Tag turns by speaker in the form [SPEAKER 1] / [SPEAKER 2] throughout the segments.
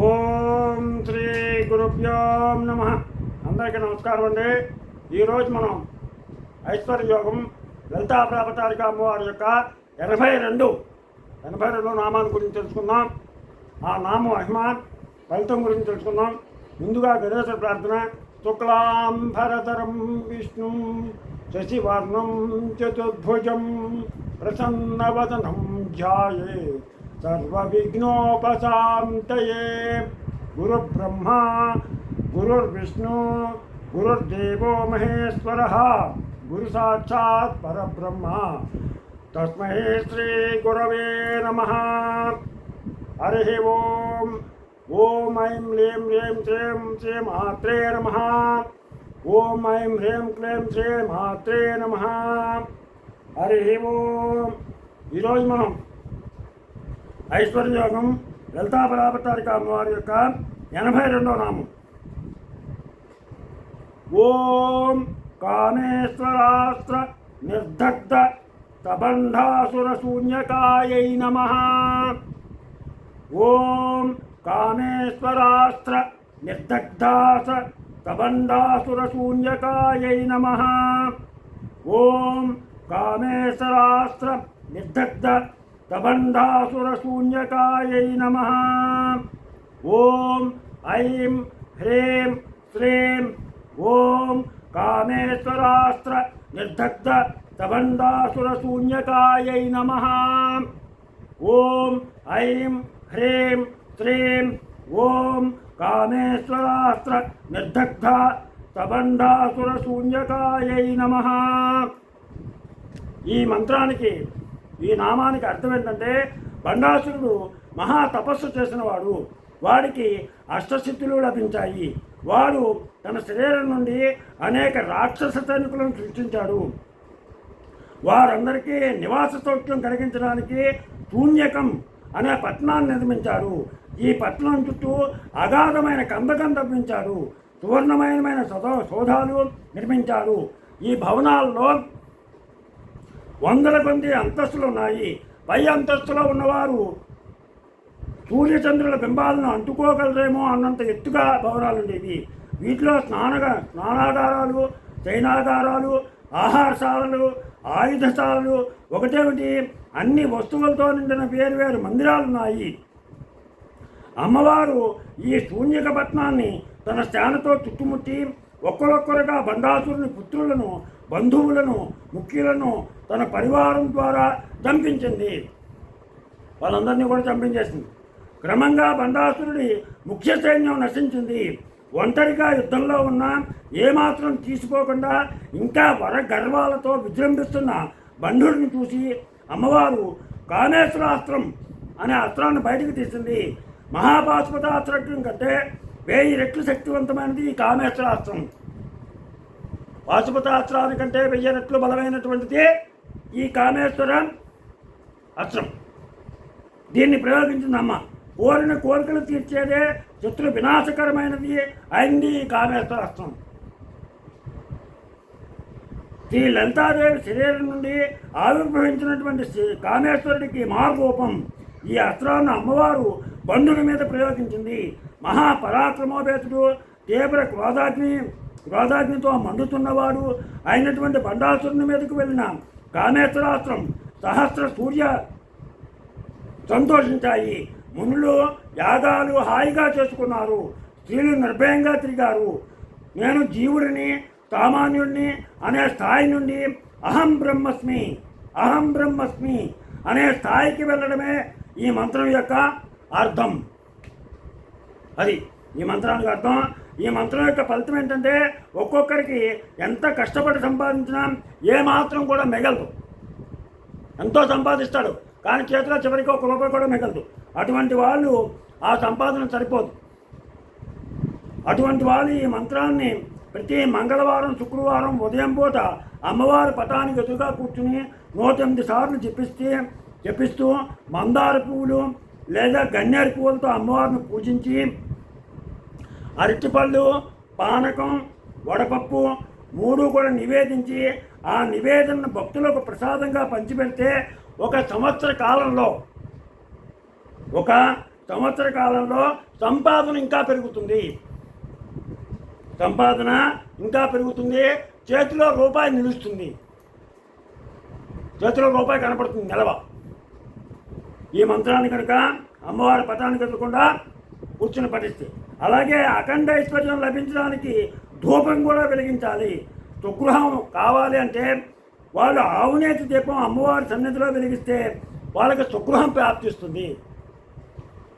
[SPEAKER 1] ఓం శ్రీ గురుభ్యో నమ. అందరికీ నమస్కారం అండి. ఈరోజు మనం ఐశ్వర్య యోగం లలితా ప్రాపతారిక అమ్మవారి యొక్క 82 నామాల గురించి తెలుసుకుందాం. ఆ నామ మహిమ ఫలితం గురించి తెలుసుకుందాం. ముందుగా గణేశ్వర ప్రార్థన. శుక్లాంబరధరం విష్ణు శశివర్ణం చతుర్భుజం ప్రసన్నవదనం ధ్యాయే సర్వవిఘ్నోపశాంతయే. గురుబ్రహ్మా గురుర్విష్ణు గురుర్దేవో మహేశ్వరః గురు సాక్షాత్ పరబ్రహ్మ తస్మై శ్రీ గురవే నమః. హరి ఓం. ఓం ఐం హ్రీం హ్రీం శ్రీం శ్రీ మాత్రే నమః. ఓం ఐం హ్రీం క్లీం శ్రీ మాత్రే నమః. హరి ఓం. ఈరోజు మనం ఐశ్వర్య యోగం లలితా ప్రాపతారిక అమ్మవారి యొక్క 82వ నామం. ఓం కామేశ్వరాస్త్ర నిర్దగ్ధ తబంధాసుర శూన్యకాయై నమః. ఓం కామేశ్వరాస్త్ర నిర్దగ్ధాస తబంధాసుర శూన్యకాయై నమః. ఓం కామేశ్వరాస్త్ర నిర్దగ్ధ తబంధాసుర శూన్యకాయై నమః. ఓం ఐం హ్రీం శ్రీం ఓం కామేశ్వరాస్త్ర నిర్దగ్ధ తబంధాసుర శూన్యకాయై నమః. ఓం ఐం హ్రీం శ్రీం ఓం కామేశ్వరాస్త్ర నిర్దగ్ధ తబంధాసుర శూన్యకాయై నమః. ఈ మంత్రానికి, ఈ నామానికి అర్థం ఏంటంటే, బండాసురుడు మహా తపస్సు చేసినవాడు. వాడికి అష్టసిద్ధులు లభించాయి. వాడు తన శరీరం నుండి అనేక రాక్షస సైనికులను సృష్టించాడు. వారందరికీ నివాస సౌఖ్యం కలిగించడానికి శూన్యకం అనే పట్టణాన్ని నిర్మించాడు. ఈ పట్టణం చుట్టూ అగాధమైన కందకం తవ్వించాడు. సువర్ణమయమైన సౌధాలు నిర్మించాడు. ఈ భవనాల్లో వందల కొద్ది అంతస్తులు ఉన్నాయి. పై అంతస్తులో ఉన్నవారు సూర్యచంద్రుల బింబాలను అంటుకోగలరేమో అన్నంత ఎత్తుగా భవనాలు ఉండేవి. వీటిలో స్నానాగారాలు, శయనాగారాలు, ఆహారశాలలు, ఆయుధశాలలు, ఒకటేమిటి అన్ని వస్తువులతో నిండిన వేరు మందిరాలున్నాయి. అమ్మవారు ఈ శూన్యక పట్టణాన్ని తన శానతో చుట్టుముట్టి ఒక్కరొక్కరుగా బండాసురుని పుత్రులను, బంధువులను, ముఖ్యులను తన పరివారం ద్వారా చంపించింది. వాళ్ళందరినీ కూడా చంపించేసింది. క్రమంగా బండాసురుడి ముఖ్య సైన్యం నశించింది. ఒంటరిగా యుద్ధంలో ఉన్న ఏమాత్రం తీసుకోకుండా ఇంకా వరగర్వాలతో విజృంభిస్తున్న బంధుడిని చూసి అమ్మవారు కామేశ్వరాస్త్రం అనే అస్త్రాన్ని బయటకు తీసింది. మహాపాశుపతాస్త్రం కంటే 1000 రెట్లు శక్తివంతమైనది ఈ కామేశ్వరాస్త్రం. పాశుపతాస్త్రానికంటే 1000 రెట్లు బలమైనటువంటిది ఈ కామేశ్వర అస్త్రం. దీన్ని ప్రయోగించింది అమ్మ. కోరిన కోరికలు తీర్చేదే, శత్రు వినాశకరమైనది అయింది ఈ కామేశ్వర అస్త్రం. శ్రీ లలితాదేవి శరీరం నుండి ఆవిర్భవించినటువంటి కామేశ్వరుడికి మార్గరూపం. ఈ అస్త్రాన్ని అమ్మవారు బంధుల మీద ప్రయోగించింది. మహాపరాక్రమోపేతుడు, తీవ్ర క్రోధాగ్నితో మండుతున్నవాడు అయినటువంటి బండాసురుని మీదకు వెళ్ళిన కామేశ్వరాస్త్రం సహస్ర సూర్య సంతోషించాయి. మునులు యాగాలు హాయిగా చేసుకున్నారు. స్త్రీలు నిర్భయంగా తిరిగారు. నేను జీవుడిని, సామాన్యుడిని అనే స్థాయి నుండి అహం బ్రహ్మస్మి అనే స్థాయికి వెళ్ళడమే ఈ మంత్రం యొక్క అర్థం. అది ఈ మంత్రానికి అర్థం. ఈ మంత్రం యొక్క ఫలితం ఏంటంటే, ఒక్కొక్కరికి ఎంత కష్టపడి సంపాదించినా ఏమాత్రం కూడా మిగలదు. ఎంతో సంపాదిస్తాడు, కానీ చేతిలో చివరికి 1 రూపాయి కూడా మిగలదు. అటువంటి వాళ్ళు ఆ సంపాదన సరిపోదు. అటువంటి వాళ్ళు ఈ మంత్రాన్ని ప్రతి మంగళవారం, శుక్రవారం ఉదయం పూట అమ్మవారి పటానికి ఎదురుగా కూర్చుని 108 సార్లు జపిస్తూ మందార పువ్వులు లేదా గన్నేరు పువ్వులతో అమ్మవారిని పూజించి అరటిపళ్ళు, పానకం, వడపప్పు 3 కూడా నివేదించి ఆ నివేదనను భక్తులకు ప్రసాదంగా పంచిపెడితే 1 సంవత్సర కాలంలో 1 సంవత్సర కాలంలో సంపాదన ఇంకా పెరుగుతుంది. సంపాదన ఇంకా పెరుగుతుంది. చేతిలో రూపాయి నిలుస్తుంది. చేతిలో రూపాయి కనపడుతుంది నిలవ. ఈ మంత్రాన్ని కనుక అమ్మవారి పటానికి ఎదురకుండా కూర్చుని పఠిస్తే, అలాగే అఖండ ఐశ్వర్యం లభించడానికి ధూపం కూడా వెలిగించాలి. సుగృహం కావాలి అంటే వాళ్ళు ఆవునేతి దీపం అమ్మవారి సన్నిధిలో వెలిగిస్తే వాళ్ళకి సుగృహం ప్రాప్తిస్తుంది.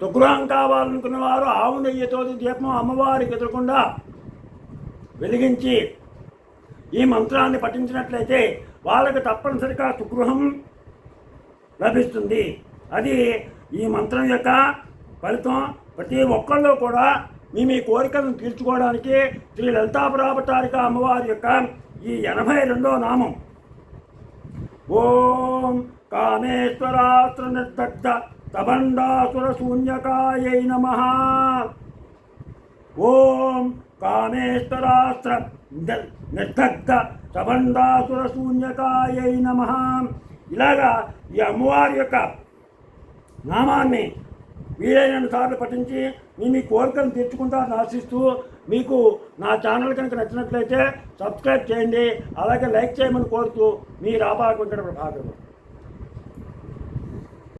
[SPEAKER 1] సుగృహం కావాలనుకున్న వారు ఆవు నెయ్యితో దీపం అమ్మవారికి ఎదురకుండా వెలిగించి ఈ మంత్రాన్ని పఠించినట్లయితే వాళ్ళకి తప్పనిసరిగా సుగృహం లభిస్తుంది. అది ఈ మంత్రం యొక్క ఫలితం. ప్రతి ఒక్కళ్ళు కూడా మీ కోరికలను తీర్చుకోవడానికి శ్రీ లలితాపరాపతారిక అమ్మవారి యొక్క ఈ 82వ నామం ఓం కామేశ్వరాస్త్ర నిర్దగ్ధ తబండాసుర శూన్యకాయై నమః. ఓం కామేశ్వరాస్త్ర నిర్దగ్ధ తబండాసుర శూన్యకాయై నమః. ఇలాగా ఈ అమ్మవారి యొక్క నామాన్ని వీలైన సార్లు పఠించి మీ కోరికలను తీర్చుకుంటారని ఆశిస్తూ, మీకు నా ఛానల్ కనుక నచ్చినట్లయితే సబ్స్క్రైబ్ చేయండి, అలాగే లైక్ చేయమని కోరుతూ మీ రాపాకు వెంకట ప్రభాకర్.